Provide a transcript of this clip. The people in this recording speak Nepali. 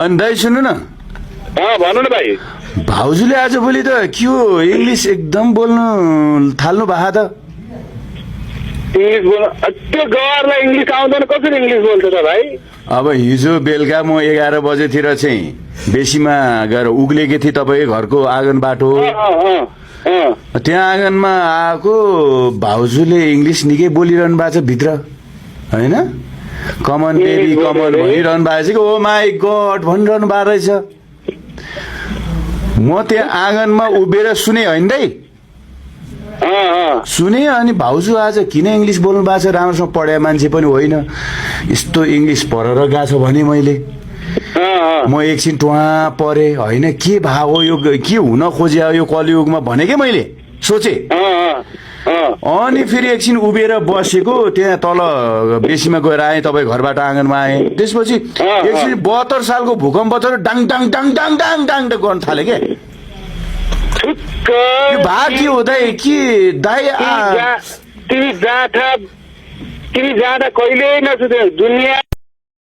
अनि दाइ सुन्नु न, भन्नु न भाइ। भाउजूले आजभोलि त के हो इङ्ग्लिस एकदम बोल्नु थाल्नु भएको त। इङ्ग्लिस बोल्नु त्यो गवारलाई इङ्ग्लिस आउँदैन, कसरी इङ्ग्लिस बोल्छ त भाइ? अब हिजो बेलुका म 11 बजेतिर चाहिँ बेसीमा गएर उक्लेकी थिएँ तपाईँको घरको आँगन बाटो। त्यहाँ आँगनमा आएको भाउजूले इङ्ग्लिस निकै बोलिरहनु भएको छ भित्र, होइन? कमन बेबी कमन भनिरहनु भएको छ कि ओ माई गड भनिरहनु भएको रहेछ। म त्यहाँ आँगनमा उभिएर सुने होइन दाइ, सुने। अनि भाउजू आज किन इङ्ग्लिस बोल्नु भएको छ, राम्रोसँग पढाए मान्छे पनि होइन, यस्तो इङ्ग्लिस पढेर गएको छ भने मैले म एकछिन टुवा परे, होइन के भाव यो के हुन खोज्यो यो कलियुगमा भने के मैले सोचे। अनि फेरि एकछिन उभिएर बसेको त्यहाँ तल बेसीमा गएर आएँ, तपाईँ घरबाट आँगनमा आएँ। त्यसपछि एकछिन 72 सालको भूकम्प तर डाङ डाङ डाङ डाङ डाङ डाङ गर्न थाले के भाग के हो दाइ के दाइ तिमी जाँदा कहिल्यै नसुत्यो दुनियाँ